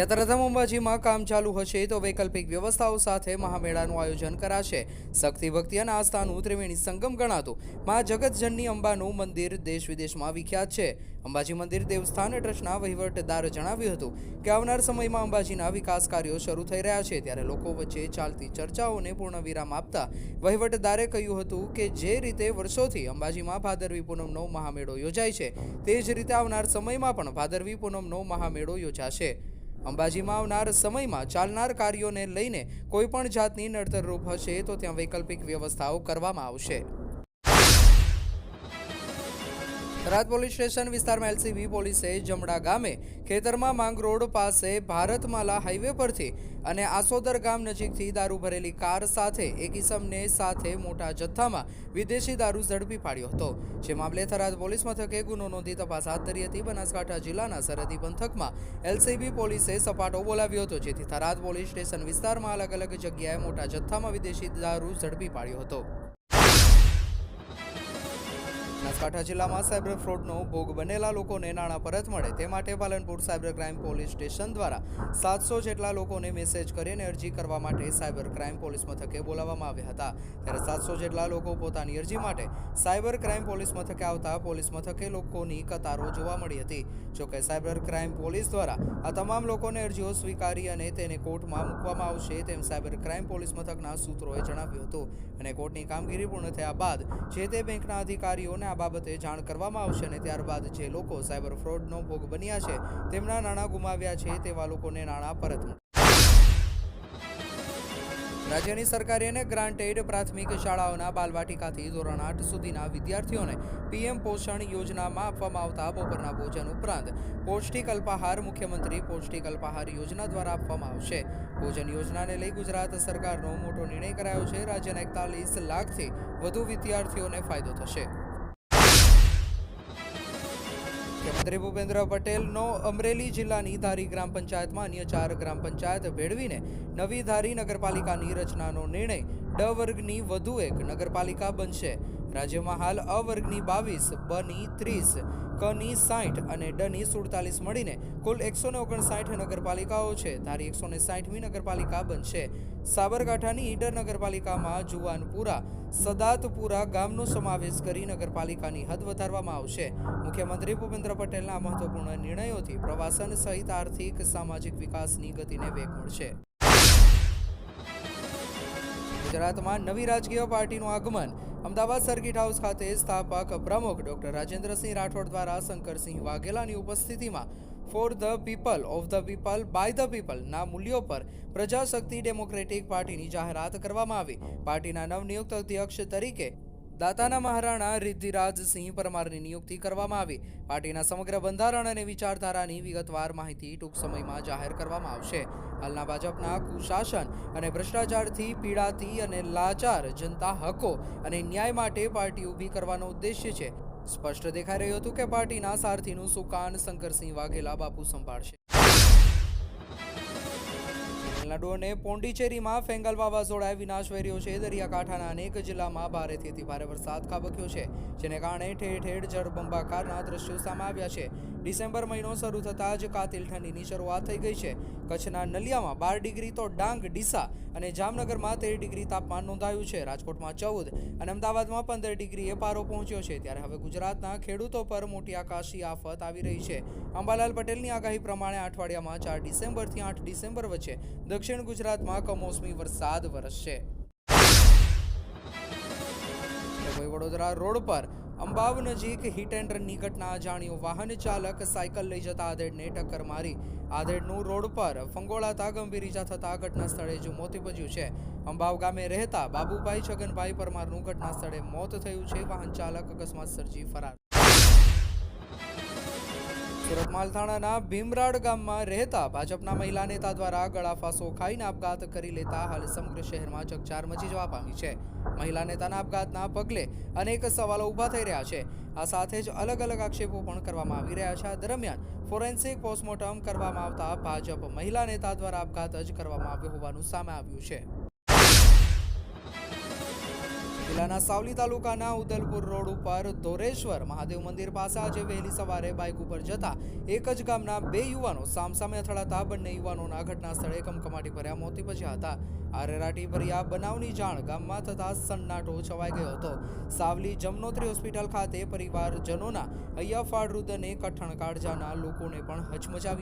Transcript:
યાત્રાધામ અંબાજીમાં કામ ચાલુ હશે તો વૈકલ્પિક વ્યવસ્થાઓ સાથે મહામેળાનું આયોજન કરાશે. શક્તિ ભક્તિ અને આસ્થાનું ત્રિવેણી સંગમ ગણાતું મા જગતજનની અંબાનું મંદિર દેશ વિદેશમાં વિખ્યાત છે. અંબાજી મંદિર દેવસ્થાન ટ્રસ્ટના વહીવટદારે જણાવ્યું હતું કે આવનાર સમયમાં અંબાજીના વિકાસ કાર્યો શરૂ થઈ રહ્યા છે. ત્યારે લોકો વચ્ચે ચાલતી ચર્ચાઓને પૂર્ણ વિરામ આપતા વહીવટદારે કહ્યું હતું કે જે રીતે વર્ષોથી અંબાજીમાં ભાદરવી પૂનમનો મહામેળો યોજાય છે તે જ રીતે આવનાર સમયમાં પણ ભાદરવી પૂનમનો મહામેળો યોજાશે. અંબાજીમાં આવનાર સમયમાં ચાલનાર કાર્યોને લઈને કોઈ પણ જાતની નડતરરૂપ હશે તો ત્યાં વૈકલ્પિક વ્યવસ્થાઓ કરવામાં આવશે. થરાદ પોલીસ સ્ટેશન વિસ્તારમાં એલસીબી પોલીસે જમડા ગામે ખેતરમાં માંગ રોડ પાસે ભારતમાલા હાઈવે પરથી અને આસોદર ગામ નજીકથી દારૂ ભરેલી કાર સાથે એક ઇસમને સાથે મોટા જથ્થામાં વિદેશી દારૂ ઝડપી પાડ્યો હતો. જે મામલે થરાદ પોલીસ મથકે ગુનો નોંધી તપાસ હાથ ધરી હતી. બનાસકાંઠા જિલ્લાના સરહદી પંથકમાં એલસીબી પોલીસે સપાટો બોલાવ્યો હતો, જેથી થરાદ પોલીસ સ્ટેશન વિસ્તારમાં અલગ અલગ જગ્યાએ મોટા જથ્થામાં વિદેશી દારૂ ઝડપી પાડ્યો હતો. બનાસકાંઠા જિલ્લામાં સાયબર ફ્રોડનો ભોગ બનેલા લોકોને નાણાં પરત મળે તે માટે Palanpur cyber crime police station દ્વારા 700 જેટલા લોકોને મેસેજ કરીને અરજી કરવા માટે સાયબર ક્રાઇમ પોલીસ મથકે બોલાવવામાં આવ્યા હતા. ત્યારે 700 જેટલા લોકો પોતાની અરજી માટે સાયબર ક્રાઇમ પોલીસ મથકે આવતા પોલીસ મથકે લોકોની કતારો જોવા મળી હતી. જોકે સાયબર ક્રાઇમ પોલીસ દ્વારા આ તમામ લોકોને અરજીઓ સ્વીકારી અને તેને કોર્ટમાં મૂકવામાં આવશે તેમ સાયબર ક્રાઇમ પોલીસ મથકના સૂત્રોએ જણાવ્યું હતું. અને કોર્ટની કામગીરી પૂર્ણ થયા બાદ જે તે બેંકના અધિકારીઓને આ બાબતે જાણ કરવામાં આવશે અને ત્યારબાદ જે લોકો સાયબર ફ્રોડનો ભોગ બન્યા છે તેમના નાણાં ગુમાવ્યા છે તેવા લોકોને નાણાં પરત મળશે. રાજ્યની સરકારી અને ગ્રાન્ટેડ પ્રાથમિક શાળાઓના બાલવાટિકાથી ધોરણ 8 સુધીના વિદ્યાર્થીઓને પીએમ પોષણ યોજનામાં આપવામાં આવતા બપોરના ભોજન ઉપરાંત પૌષ્ટિક અલ્પાહાર મુખ્યમંત્રી પૌષ્ટિક અલ્પાહાર યોજના દ્વારા આપવામાં આવશે. ભોજન યોજનાને લઈ ગુજરાત સરકારનો મોટો નિર્ણય કરાયો છે. રાજ્યના 41 લાખથી વધુ વિદ્યાર્થીઓને ફાયદો થશે. મુખ્યમંત્રી ભૂપેન્દ્ર પટેલનો અમરેલી જિલ્લાની ધારી ગ્રામ પંચાયતમાં અન્ય 4 ગ્રામ પંચાયત ભેળવીને નવી ધારી નગરપાલિકાની રચનાનો નિર્ણય ડ વર્ગની વધુ એક નગરપાલિકા બનશે. રાજ્યમાં હાલ અ વર્ગની 22, બ ની 30, ક ની 60 અને ડ ની 47 મળીને કુલ 159 નગરપાલિકાઓ છે. ધારી 160મી નગરપાલિકા બનશે. સાબરકાંઠાની ઈડર નગરપાલિકામાં જુવાનપુરા, સદાતપુરા ગામનો સમાવેશ કરી નગરપાલિકાની હદ વધારવામાં આવશે. મુખ્યમંત્રી ભૂપેન્દ્ર પટેલના મહત્વપૂર્ણ નિર્ણયોથી પ્રવાસન સહિત આર્થિક સામાજિક વિકાસની ગતિને વેગ મળશે. ગુજરાતમાં નવી રાજકીય પાર્ટીનું આગમન. અમદાવાદ સર્કિટ હાઉસ ખાતે સ્થાપક પ્રમુખ ડોક્ટર રાજેન્દ્રસિંહ રાઠોડ દ્વારા શંકરસિંહ વાઘેલાની ઉપસ્થિતિમાં for the people, of the people, by the people ના મૂલ્યો પર પ્રજાશક્તિ ડેમોક્રેટિક પાર્ટીની જાહેરાત કરવામાં આવી. પાર્ટીના નવનિયુક્ત અધ્યક્ષ તરીકે દાતાના મહારાણા રિદ્ધિરાજસિંહ પરમારની નિયુક્તિ કરવામાં આવી. પાર્ટીના સમગ્ર બંધારણ અને વિચારધારાની વિગતવાર માહિતી ટૂંક સમયમાં જાહેર કરવામાં આવશે. હાલના ભાજપના કુશાસન અને ભ્રષ્ટાચારથી પીડાતી અને લાચાર જનતા હકો અને ન્યાય માટે પાર્ટી ઊભી કરવાનો ઉદ્દેશ્ય છે. સ્પષ્ટ દેખાઈ રહ્યું હતું કે પાર્ટીના સારથીનું સુકાન શંકરસિંહ વાઘેલા બાપુ સંભાળશે. તમિલનાડુ અને પોંડિચેરીમાં ફેંગલ વાવાઝોડાએ વિનાશ વેર્યો છે. દરિયાકાંઠાના અનેક જિલ્લામાં ભારેથી અતિ ભારે વરસાદ ખાબક્યો છે, જેને કારણે ઠેર ઠેર જળબંબાકારના દ્રશ્યો સામે આવ્યા છે. ડિસેમ્બર મહિનો શરૂ થતાં જ કાતિલ ઠંડીની શરૂઆત થઈ ગઈ છે. કચ્છના નલિયામાં 12 ડિગ્રી તો ડાંગ, ડીસા અને જામનગરમાં 13 ડિગ્રી તાપમાન નોંધાયું છે. રાજકોટમાં 14 અને અમદાવાદમાં 15 ડિગ્રીએ પારો પહોંચ્યો છે. ત્યારે હવે ગુજરાતના ખેડૂતો પર મોટી આકાશી આફત આવી રહી છે. અંબાલાલ પટેલની આગાહી પ્રમાણે અઠવાડિયામાં 4 ડિસેમ્બરથી 8 ડિસેમ્બર વચ્ચે દક્ષિણ ગુજરાતમાં કમોસમી વરસાદ વરસશે. વડોદરા રોડ પર અંબાવ નજીક હિટ એન્ડ રનની ઘટના. અજાણ્યો વાહન ચાલક સાયકલ લઈ જતા આધેડને ટક્કર મારી આધેડનું રોડ પર ફંગોળાતા ગંભીર ઈજા થતા ઘટના સ્થળે જ મોત નીપજ્યું છે. અંબાવ ગામે રહેતા બાબુભાઈ છગનભાઈ પરમારનું ઘટના સ્થળે મોત થયું છે. વાહન ચાલક અકસ્માત સર્જી ફરાર. સુરત માલથાણાના ભીમરાડ ગામમાં રહેતા ભાજપના મહિલા નેતા દ્વારા ગળાફાંસો ખાઈને આપઘાત કરી લેતા હાલ સમગ્ર શહેરમાં ચકચાર મચી જવા પામી છે. મહિલા નેતાના આપઘાતના પગલે અનેક સવાલો ઊભા થઈ રહ્યા છે. આ સાથે જ અલગ અલગ આક્ષેપો પણ કરવામાં આવી રહ્યા છે. આ દરમિયાન ફોરેન્સિક પોસ્ટમોર્ટમ કરવામાં આવતા ભાજપ મહિલા નેતા દ્વારા આપઘાત જ કરવામાં આવ્યો હોવાનું સામે આવ્યું છે. જિલ્લાના સાવલી તાલુકાના ઉદલપુર રોડ ઉપર ધોરેશ્વર મહાદેવ મંદિર પાસે આજે વહેલી સવારે બાઇક ઉપર જતા એક જ ગામના બે યુવાનો સામસામે અથડાતા બંને યુવાનોના ઘટના સ્થળે કમકમાટી ભર્યા મોત નીપજ્યા હતા. આરેરાટી ભર્યા બનાવની જાણ ગામમાં થતા સન્નાટો છવાઈ ગયો હતો. સાવલી જમનોત્રી હોસ્પિટલ ખાતે પરિવારજનોના હૈયાફાડ રુદને કઠણ કાળજાના લોકોને પણ હચમચાવી